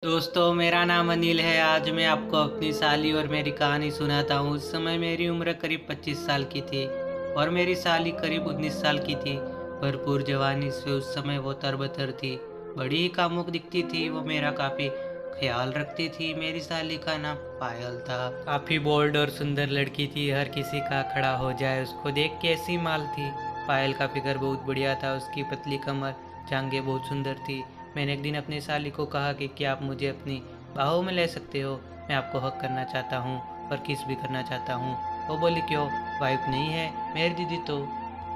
दोस्तों, मेरा नाम अनिल है। आज मैं आपको अपनी साली और मेरी कहानी सुनाता हूँ। उस समय मेरी उम्र करीब 25 साल की थी और मेरी साली करीब 19 साल की थी। भरपूर जवानी से उस समय वो तरबतर थी, बड़ी ही कामुक दिखती थी। वो मेरा काफ़ी ख्याल रखती थी। मेरी साली का नाम पायल था। काफ़ी बोल्ड और सुंदर लड़की थी। हर किसी का खड़ा हो जाए उसको देख के ऐसी माल थी। पायल का फिगर बहुत बढ़िया था। उसकी पतली कमर, जांघें बहुत सुंदर थी। मैंने एक दिन अपनी साली को कहा कि क्या आप मुझे अपनी बाहों में ले सकते हो? मैं आपको हक करना चाहता हूँ और किस भी करना चाहता हूँ। वो बोली, क्यों, वाइफ नहीं है? मेरी दीदी तो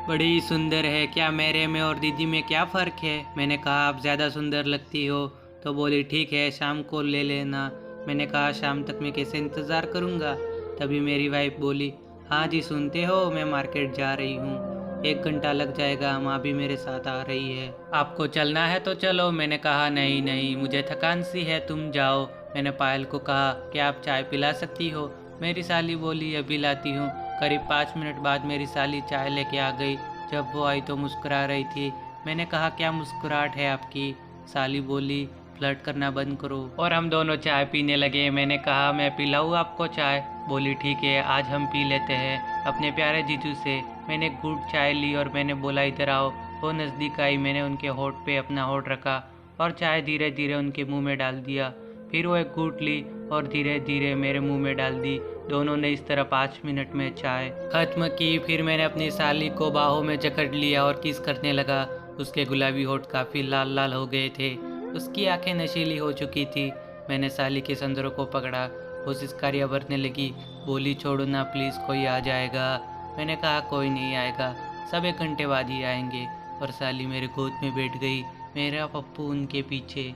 बड़ी सुंदर है, क्या मेरे में और दीदी में क्या फ़र्क है? मैंने कहा, आप ज़्यादा सुंदर लगती हो। तो बोली, ठीक है, शाम को ले लेना। मैंने कहा, शाम तक मैं कैसे इंतज़ार करूँगा? तभी मेरी वाइफ बोली, हाँ जी, सुनते हो, मैं मार्केट जा रही हूँ, 1 घंटा लग जाएगा, माँ भी मेरे साथ आ रही है। आपको चलना है तो चलो। मैंने कहा, नहीं नहीं, मुझे थकान सी है, तुम जाओ। मैंने पायल को कहा, क्या आप चाय पिला सकती हो? मेरी साली बोली, अभी लाती हूँ। करीब 5 मिनट बाद मेरी साली चाय लेके आ गई। जब वो आई तो मुस्कुरा रही थी। मैंने कहा, क्या मुस्कुराहट है आपकी? साली बोली, फ्लर्ट करना बंद करो। और हम दोनों चाय पीने लगे। मैंने कहा, मैं पिलाऊँ आपको चाय? बोली, ठीक है, आज हम पी लेते हैं अपने प्यारे जीजू से। मैंने एक घूंट चाय ली और मैंने बोला, इधर आओ। वो नज़दीक आई। मैंने उनके होठ पे अपना होठ रखा और चाय धीरे धीरे उनके मुंह में डाल दिया। फिर वो एक घूंट ली और धीरे धीरे मेरे मुंह में डाल दी। दोनों ने इस तरह 5 मिनट में चाय खत्म की। फिर मैंने अपनी साली को बाहों में जकड़ लिया और किस करने लगा। उसके गुलाबी होठ काफ़ी लाल लाल हो गए थे। उसकी आंखें नशीली हो चुकी थी। मैंने साली के संदरों को पकड़ा। वो सिसकारियाँ भरने लगी। बोली, छोड़ो ना प्लीज़, कोई आ जाएगा। मैंने कहा, कोई नहीं आएगा, सब 1 घंटे बाद ही आएंगे। और साली मेरे गोद में बैठ गई, मेरा पप्पू उनके पीछे।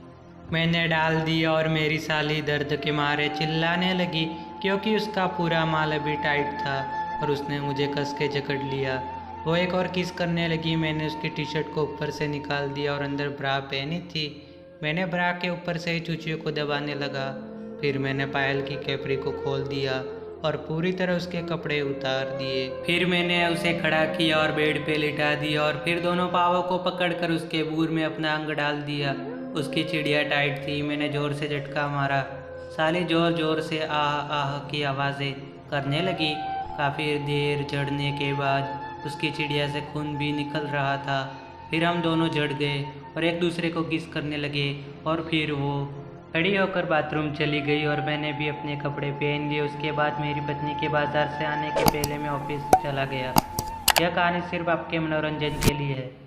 मैंने डाल दिया और मेरी साली दर्द के मारे चिल्लाने लगी, क्योंकि उसका पूरा माल अभी टाइट था और उसने मुझे कस के जकड़ लिया। वो एक और किस करने लगी। मैंने उसकी टी शर्ट को ऊपर से निकाल दिया और अंदर ब्रा पहनी थी। मैंने ब्रा के ऊपर से ही चूचियों को दबाने लगा। फिर मैंने पायल की कैपरी को खोल दिया और पूरी तरह उसके कपड़े उतार दिए। फिर मैंने उसे खड़ा किया और बेड पे लिटा दिया और फिर दोनों पाँवों को पकड़कर उसके बूर में अपना अंग डाल दिया। उसकी चिड़िया टाइट थी। मैंने ज़ोर से झटका मारा। साली ज़ोर ज़ोर से आह आह की आवाज़ें करने लगी। काफ़ी देर झड़ने के बाद उसकी चिड़िया से खून भी निकल रहा था। फिर हम दोनों झड़ गए और एक दूसरे को किस करने लगे। और फिर वो खड़ी होकर बाथरूम चली गई और मैंने भी अपने कपड़े पहन लिए। उसके बाद मेरी पत्नी के बाज़ार से आने के पहले मैं ऑफिस चला गया। यह कहानी सिर्फ आपके मनोरंजन के लिए है।